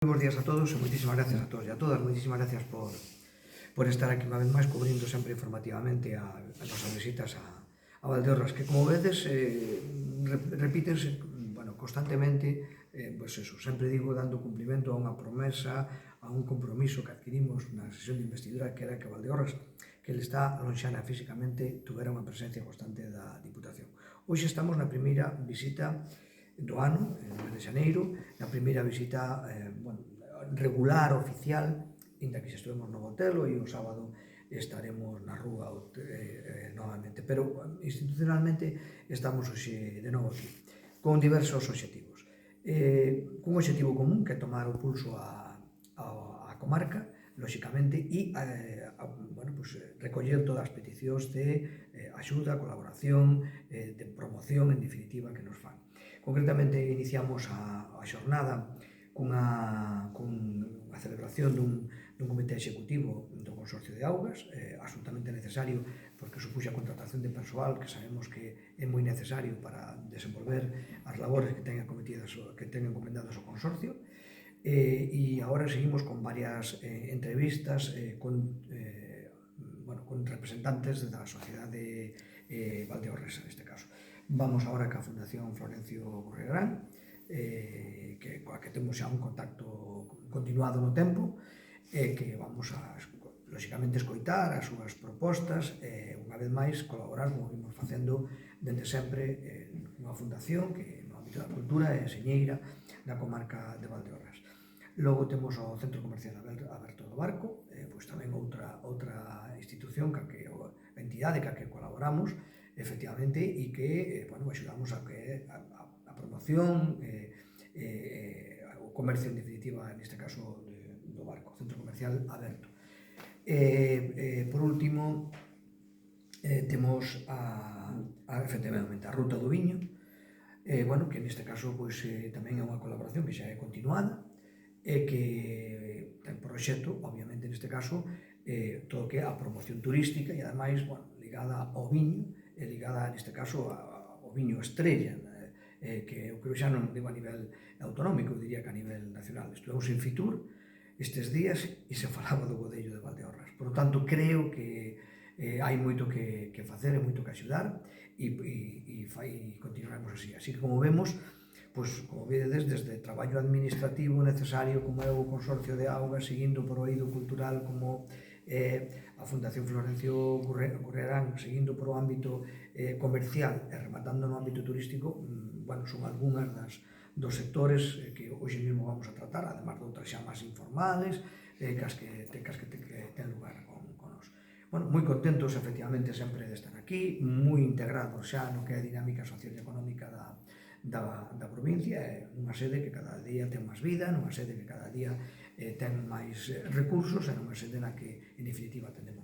Moi bons días a todos e moitísimas gracias a todos e a todas. Moitísimas gracias por estar aquí unha vez máis cubrindo sempre informativamente as nosas visitas a Valdeorras, que como vedes repítense constantemente, pois eso, sempre digo dando cumplimento a unha promesa, a un compromiso que adquirimos na sesión de investidura, que era que Valdeorras, que ele está lonxana físicamente, tuvera unha presencia constante da Diputación. Hoxe estamos na primeira visita do ano, en mes de xaneiro, na primeira visita regular, oficial, inda que xa estivemos no Botelo e o sábado estaremos na rúa novamente, pero institucionalmente estamos hoxe de novo aquí, con diversos obxectivos. Cun obxectivo común, que é tomar o pulso a comarca, lóxicamente, e recoller todas as peticións de axuda, colaboración, de promoción, en definitiva, que nos fan. Concretamente, iniciamos a xornada cunha celebración dun comité executivo do Consorcio de Augas, absolutamente necesario, porque supuxa a contratación de persoal que sabemos que é moi necesario para desenvolver as labores que ten encomendadas ao Consorcio. E agora seguimos con varias entrevistas con representantes da sociedade valdeorresa, neste caso. Vamos agora ca Fundación Florencio Gurregrán, coa que temos xa un contacto continuado no tempo, que vamos a, lóxicamente, escoitar as súas propostas e, unha vez máis, colaborar, como vimos facendo dende sempre, nunha fundación que, no ámbito da cultura, é señeira da comarca de Valdeorras. Logo temos o Centro Comercial Aberto do Barco, pois tamén outra institución, a entidade ca que colaboramos, efectivamente, e que axudamos a promoción, o comercio, en definitiva, neste caso, do barco, Centro Comercial Aberto. Por último, temos efectivamente a Ruta do Viño, que neste caso tamén é unha colaboración que xa é continuada e que ten por obxecto, obviamente, neste caso, todo o que é a promoción turística e, ademais, ligada ao viño e ligada, neste caso, ao viño estrella, que eu creo xa non digo a nivel autonómico, diría que a nivel nacional. Estuvemos en Fitur estes días e se falaba do Godello de Valdeorras. Por tanto, creo que hai moito que facer e moito que axudar e continuaremos así. Así que, como vemos, como vedes, desde traballo administrativo necesario como é o Consorcio de Augas, seguindo por o eido cultural como a Fundación Florencio Gurregrán, seguindo por o ámbito comercial e rematando no ámbito turístico, son algunhas dos sectores que hoxe mesmo vamos a tratar, además de outras xa máis informales, cas que ten lugar con nós. Moi contentos, efectivamente, sempre de estar aquí, moi integrados xa no que é a dinámica social e económica da provincia, é unha sede que cada día ten máis vida, nunha sede que cada día ten máis recursos, e nunha sede na que, en definitiva, atendemos